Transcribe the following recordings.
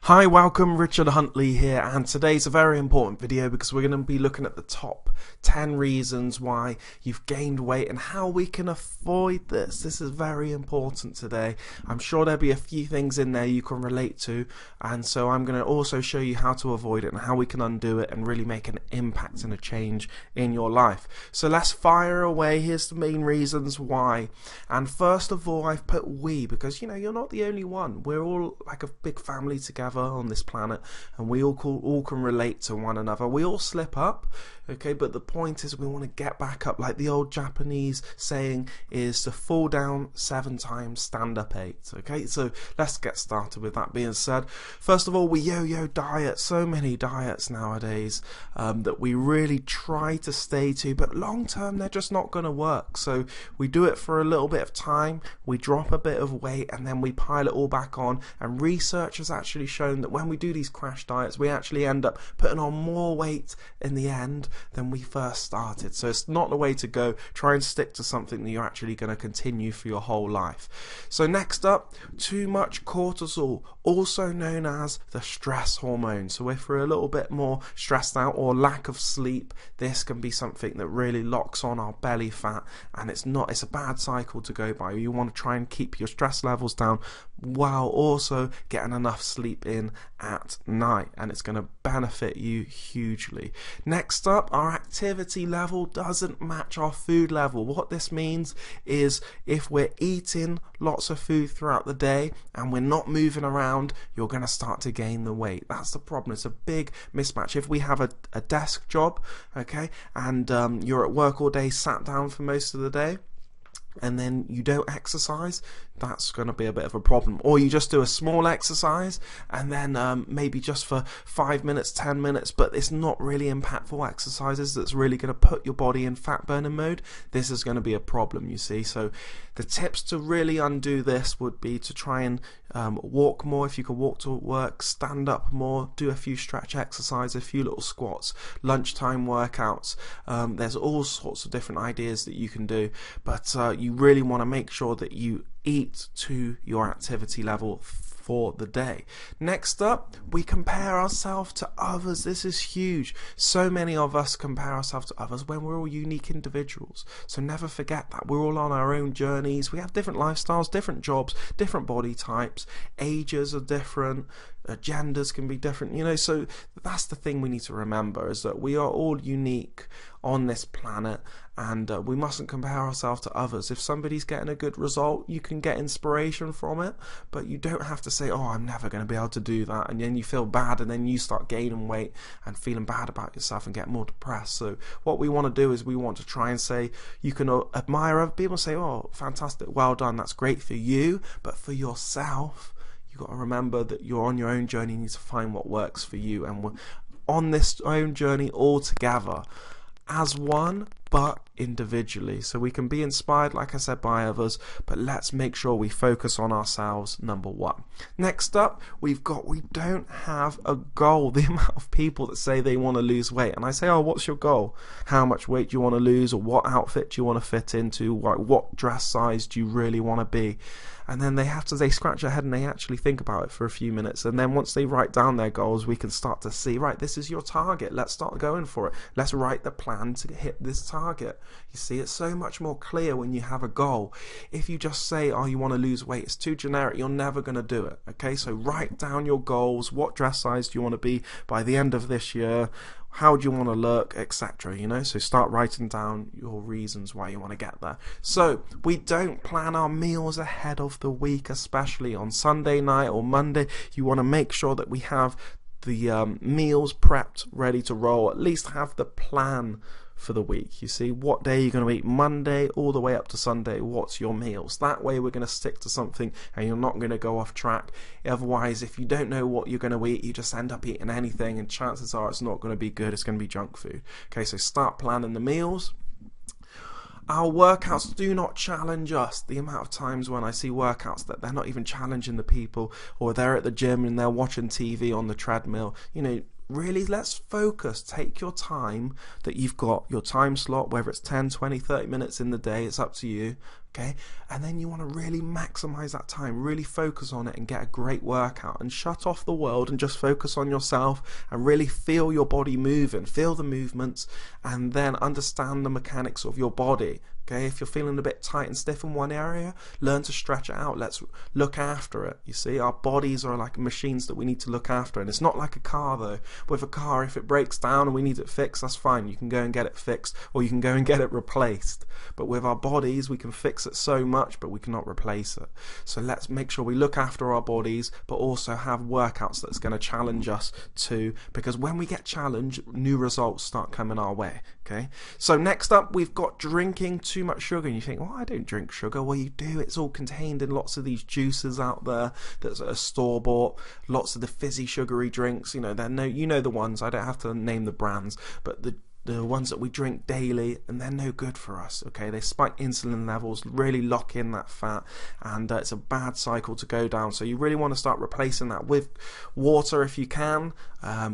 Hi, welcome, Richard Huntley here, and today's a very important video because we're going to be looking at the top 10 reasons why you've gained weight and how we can avoid this. This is very important today. I'm sure there'll be a few things in there you can relate to, and so I'm going to also show you how to avoid it and how we can undo it and really make an impact and a change in your life. So let's fire away. Here's the main reasons why. And first of all, I've put we because, you know, you're not the only one. We're all like a big family together on this planet, and we all can relate to one another. We all slip up, okay, but the point is we want to get back up. Like the old Japanese saying is to fall down 7 times, stand up 8. Okay, so let's get started. With that being said, first of all, we yo-yo diet. So many diets nowadays that we really try to stay to, but long term they're just not going to work. So we do it for a little bit of time, we drop a bit of weight, and then we pile it all back on. And research has actually shown that when we do these crash diets, we actually end up putting on more weight in the end than we first started. So it's not the way to go. Try and stick to something that you're actually going to continue for your whole life. So next up, too much cortisol, also known as the stress hormone. So if we're a little bit more stressed out or lack of sleep, this can be something that really locks on our belly fat, and it's a bad cycle to go by. You want to try and keep your stress levels down while also getting enough sleep in at night, and it's going to benefit you hugely. Next up, our activity level doesn't match our food level. What this means is if we're eating lots of food throughout the day and we're not moving around, you're going to start to gain the weight. That's the problem. It's a big mismatch. If we have a desk job, okay, and you're at work all day, sat down for most of the day, and then you don't exercise, that's going to be a bit of a problem. Or you just do a small exercise and then maybe just for 5 minutes, 10 minutes, but it's not really impactful exercises that's really going to put your body in fat burning mode. This is going to be a problem, you see. So the tips to really undo this would be to try and walk more if you can walk to work, stand up more, do a few stretch exercises, a few little squats, lunchtime workouts. There's all sorts of different ideas that you can do, but you really want to make sure that you eat to your activity level for the day. Next up, we compare ourselves to others. This is huge. So many of us compare ourselves to others when we're all unique individuals. So never forget that. We're all on our own journeys. We have different lifestyles, different jobs, different body types, ages are different, genders can be different, you know. So that's the thing we need to remember, is that we are all unique on this planet, and we mustn't compare ourselves to others. If somebody's getting a good result, you can get inspiration from it, but you don't have to say, oh, I'm never going to be able to do that, and then you feel bad and then you start gaining weight and feeling bad about yourself and get more depressed. So what we want to do is we want to try and say, you can admire other people and say, oh, fantastic, well done, that's great for you, but for yourself, you've got to remember that you're on your own journey. You need to find what works for you, and we're on this own journey all together as one, but individually. So we can be inspired, like I said, by others, but let's make sure we focus on ourselves, number one. Next up, we don't have a goal. The amount of people that say they want to lose weight, and I say, oh, what's your goal? How much weight do you want to lose, or what outfit do you want to fit into? What dress size do you really want to be? And then they scratch their head and they actually think about it for a few minutes, and then once they write down their goals, we can start to see, right, this is your target, let's start going for it, let's write the plan to hit this target. You see, it's so much more clear when you have a goal. If you just say, oh, you want to lose weight, it's too generic, you're never going to do it. Okay, so write down your goals. What dress size do you want to be by the end of this year? How do you want to look, etc. You know, so start writing down your reasons why you want to get there. So we don't plan our meals ahead of the week, especially on Sunday night or Monday. You want to make sure that we have the meals prepped, ready to roll. At least have the plan for the week. You see, what day you're going to eat, Monday all the way up to Sunday, what's your meals? That way we're going to stick to something and you're not going to go off track. Otherwise, if you don't know what you're going to eat, you just end up eating anything, and chances are it's not going to be good. It's going to be junk food. Okay, so start planning the meals. Our workouts do not challenge us. The amount of times when I see workouts that they're not even challenging the people, or they're at the gym and they're watching TV on the treadmill, you know, really, let's focus. Take your time that you've got, your time slot, whether it's 10, 20, 30 minutes in the day, it's up to you, Okay, and then you want to really maximize that time, really focus on it and get a great workout, and shut off the world and just focus on yourself and really feel your body moving, feel the movements, and then understand the mechanics of your body. Okay, if you're feeling a bit tight and stiff in one area, learn to stretch it out. Let's look after it. You see, our bodies are like machines that we need to look after, and it's not like a car though. With a car, if it breaks down and we need it fixed, that's fine. You can go and get it fixed, or you can go and get it replaced. But with our bodies, we can fix it so much, but we cannot replace it. So let's make sure we look after our bodies, but also have workouts that's going to challenge us too, because when we get challenged, new results start coming our way. Okay, so next up, we've got drinking too much sugar. And you think, well, I don't drink sugar. Well, you do. It's all contained in lots of these juices out there that's a store-bought, lots of the fizzy sugary drinks. You know, the ones, I don't have to name the brands, but the ones that we drink daily, and they're no good for us. Okay, they spike insulin levels, really lock in that fat, and it's a bad cycle to go down. So you really want to start replacing that with water if you can,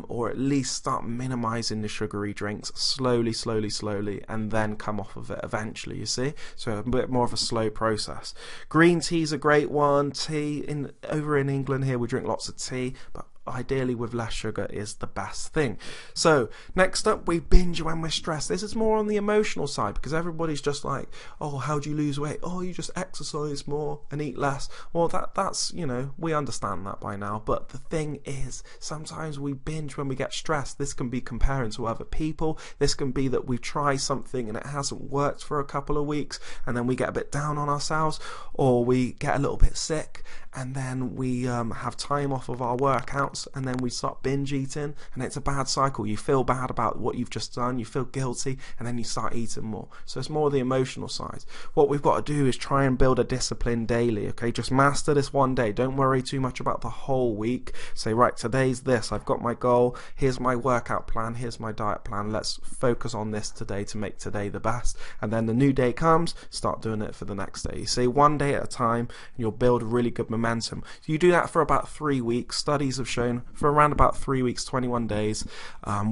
or at least start minimizing the sugary drinks slowly, and then come off of it eventually. You see, so a bit more of a slow process. Green tea's a great one. Tea, over in England here, we drink lots of tea, but ideally with less sugar is the best thing. So next up, we binge when we're stressed. This is more on the emotional side, because everybody's just like, oh, how do you lose weight? Oh, you just exercise more and eat less. Well, that's, you know, we understand that by now, but the thing is, sometimes we binge when we get stressed. This can be comparing to other people. This can be that we try something and it hasn't worked for a couple of weeks, and then we get a bit down on ourselves, or we get a little bit sick, and then we have time off of our workouts, and then we start binge eating, and it's a bad cycle. You feel bad about what you've just done, you feel guilty, and then you start eating more. So it's more the emotional side. What we've got to do is try and build a discipline daily. Okay, just master this one day. Don't worry too much about the whole week. Say, right, today's this, I've got my goal, here's my workout plan, here's my diet plan, let's focus on this today to make today the best. And then the new day comes, start doing it for the next day. You see, one day at a time, and you'll build really good momentum. So you do that for about 3 weeks. Studies have shown for around about 3 weeks, 21 days,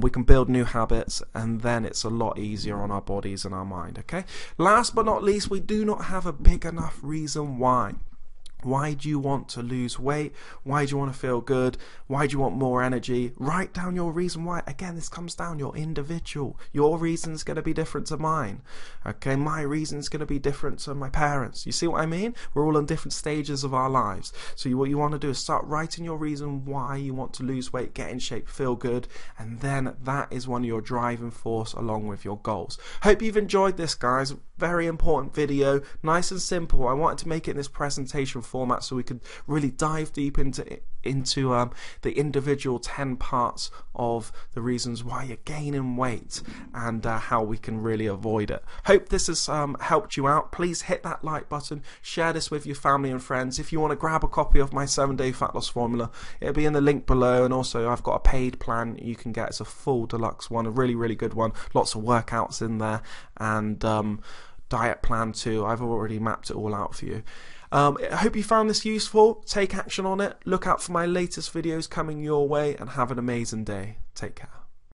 we can build new habits, and then it's a lot easier on our bodies and our mind. Okay, last but not least, we do not have a big enough reason why. Why do you want to lose weight? Why do you want to feel good? Why do you want more energy? Write down your reason why. Again, this comes down, you're individual. Your reason's going to be different to mine. Okay, my reason's going to be different to my parents. You see what I mean? We're all in different stages of our lives. So what you want to do is start writing your reason why you want to lose weight, get in shape, feel good, and then that is one of your driving force along with your goals. Hope you've enjoyed this, guys. Very important video, nice and simple. I wanted to make it in this presentation format so we could really dive deep into the individual 10 parts of the reasons why you're gaining weight, and how we can really avoid it. Hope this has helped you out. Please hit that like button, share this with your family and friends. If you want to grab a copy of my 7-day fat loss formula, it'll be in the link below, and also I've got a paid plan you can get. It's a full deluxe one, a really good one, lots of workouts in there, and diet plan too. I've already mapped it all out for you. I hope you found this useful. Take action on it. Look out for my latest videos coming your way, and have an amazing day. Take care.